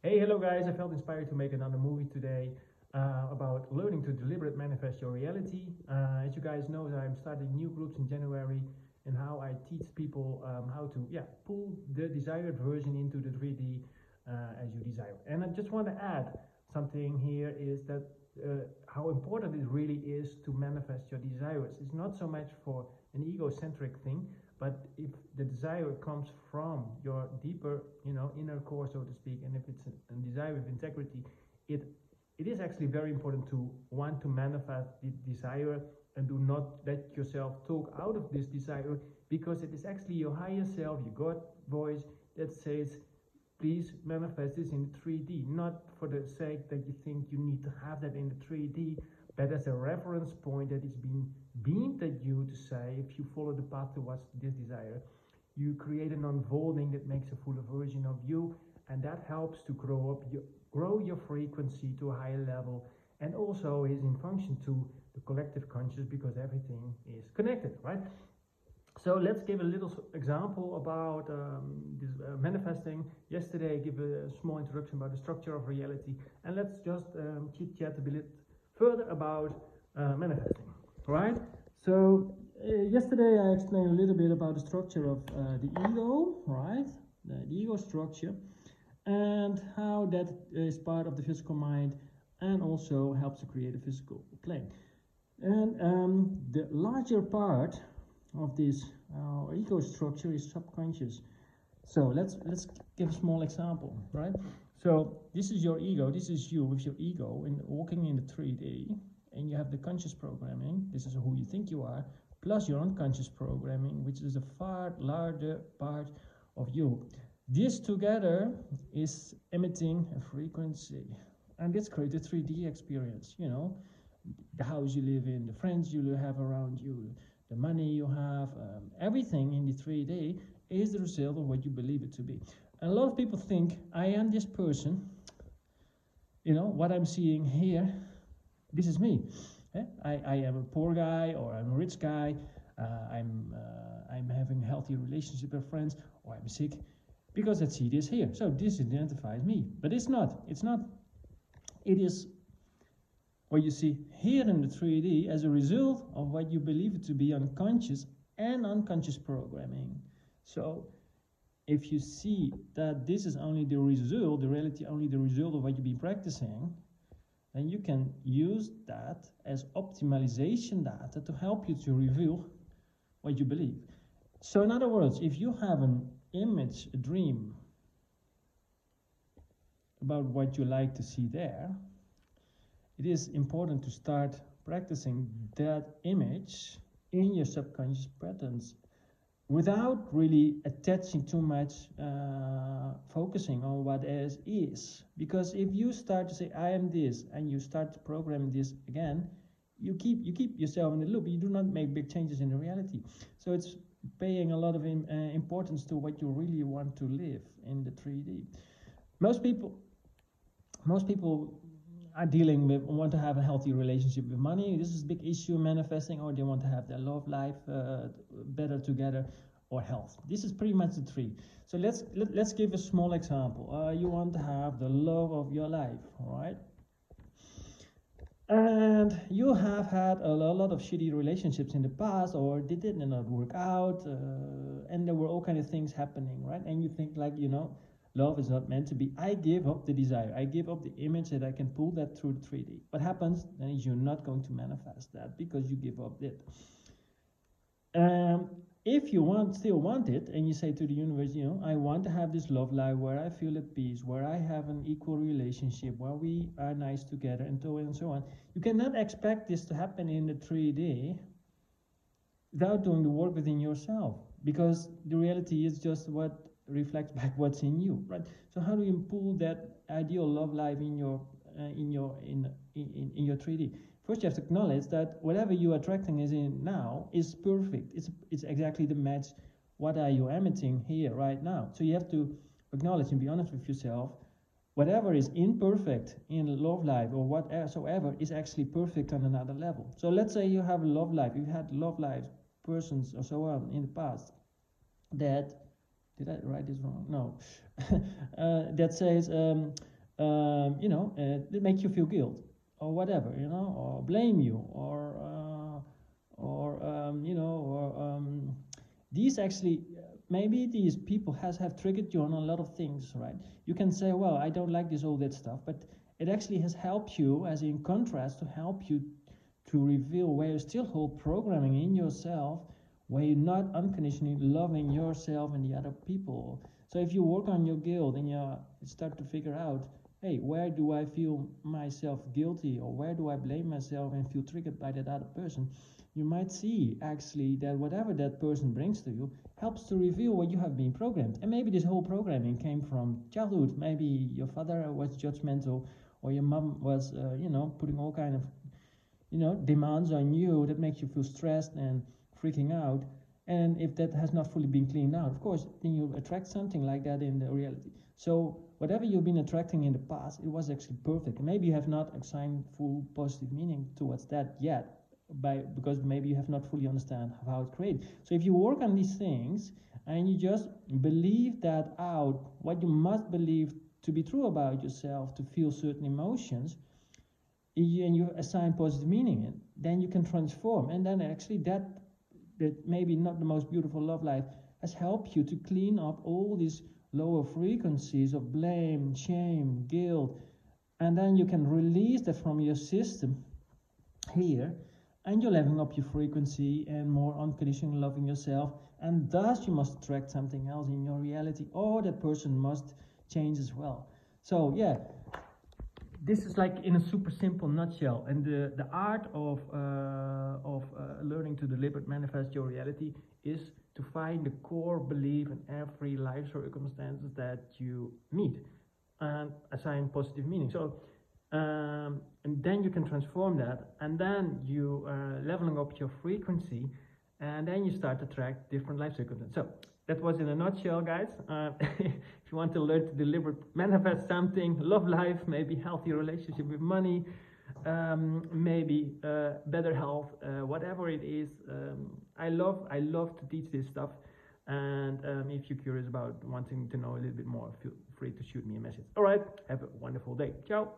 Hey, hello guys, I felt inspired to make another movie today about learning to deliberate manifest your reality. As you guys know, I'm starting new groups in January and how I teach people how to pull the desired version into the 3D as you desire. And I just want to add something here is that how important it really is to manifest your desires. It's not so much for an egocentric thing, but if the desire comes from your deeper, inner core, so to speak, and if it's a desire with integrity, it it is actually very important to want to manifest the desire and do not let yourself talk out of this desire, because it is actually your higher self, your God voice, that says, please manifest this in 3D, not for the sake that you think you need to have that in the 3D, but as a reference point that is being beamed at you to say, if you follow the path towards this desire, you create an unfolding that makes a fuller version of you, and that helps to grow your frequency to a higher level, and also is in function to the collective conscious, because everything is connected, right? So let's give a little example about this manifesting. Yesterday I gave a small introduction about the structure of reality, and let's just chit chat a bit further about manifesting, right? So yesterday I explained a little bit about the structure of the ego, right? The ego structure, and how that is part of the physical mind and also helps to create a physical plane. And the larger part of this ego structure is subconscious. So let's give a small example, right? So this is your ego, this is you with your ego and walking in the 3D, and you have the conscious programming, this is who you think you are, plus your unconscious programming, which is a far larger part of you. This together is emitting a frequency, and this creates a 3D experience, the house you live in, the friends you have around you, the money you have, everything in the 3D is the result of what you believe it to be. And a lot of people think, I am this person, what I'm seeing here, this is me. I am a poor guy, or I'm a rich guy, I'm having a healthy relationship with friends, or I'm sick, because I see this here. So this identifies me, but it's not. It is what you see here in the 3D as a result of what you believe it to be unconscious and unconscious programming. So if you see that this is only the result, the reality only the result of what you've been practicing, then you can use that as optimization data to help you to reveal what you believe. So in other words, if you have an image, a dream about what you like to see there, it is important to start practicing that image in your subconscious patterns without really attaching too much focusing on what is. Because if you start to say, I am this, and you start to program this again, you keep yourself in the loop. You do not make big changes in the reality. So it's paying a lot of importance to what you really want to live in the 3D. Most people are dealing with, want to have a healthy relationship with money. This is a big issue manifesting, or they want to have their love life better together, or health. This is pretty much the three. So let's give a small example. You want to have the love of your life, all right? And you have had a lot of shitty relationships in the past, or they did not work out, and there were all kind of things happening, right? And you think, like, love is not meant to be. I give up the desire. I give up the image that I can pull that through the 3D. What happens then is you're not going to manifest that because you give up it. If you still want it, and you say to the universe, I want to have this love life where I feel at peace, where I have an equal relationship, where we are nice together, and so on. You cannot expect this to happen in the 3D without doing the work within yourself, because the reality is just what reflects back what's in you, right? So how do you pull that ideal love life in your 3D? First, you have to acknowledge that whatever you are attracting now is perfect. It's exactly the match. What are you emitting here right now? So you have to acknowledge and be honest with yourself. Whatever is imperfect in love life or whatsoever is actually perfect on another level. So let's say you have a love life. You've had love life persons or so on in the past that, did I write this wrong? No. That says that make you feel guilt or whatever, or blame you, or these actually, maybe these people have triggered you on a lot of things, right? You can say, well, I don't like this, all that stuff, but it actually has helped you, as in contrast, to help you to reveal where you still hold programming in yourself, where you're not unconditionally loving yourself and the other people. So if you work on your guilt and you start to figure out, hey, where do I feel myself guilty, or where do I blame myself and feel triggered by that other person, you might see actually that whatever that person brings to you helps to reveal what you have been programmed. And maybe this whole programming came from childhood. Maybe your father was judgmental, or your mom was, putting all kind of, demands on you that makes you feel stressed and freaking out. And if that has not fully been cleaned out, of course, then you attract something like that in the reality. So whatever you've been attracting in the past, it was actually perfect. Maybe you have not assigned full positive meaning towards that yet, because maybe you have not fully understand how it's created. So if you work on these things and you just believe that out, what you must believe to be true about yourself to feel certain emotions, and you assign positive meaning in, then you can transform. And then actually that maybe not the most beautiful love life has helped you to clean up all these lower frequencies of blame, shame, guilt, and then you can release that from your system here, and you're leveling up your frequency and more unconditionally loving yourself, and thus you must attract something else in your reality, or that person must change as well. So yeah, this is like in a super simple nutshell. And the art of learning to deliberate manifest your reality is to find the core belief in every life circumstances that you meet and assign positive meaning. So and then you can transform that, and then you leveling up your frequency, and then you start to attract different life circumstances. So that was in a nutshell, guys. If you want to learn to deliver, manifest something, love life, maybe healthy relationship with money, maybe better health, whatever it is. I love to teach this stuff. And if you're curious about wanting to know a little bit more, feel free to shoot me a message. All right, have a wonderful day. Ciao.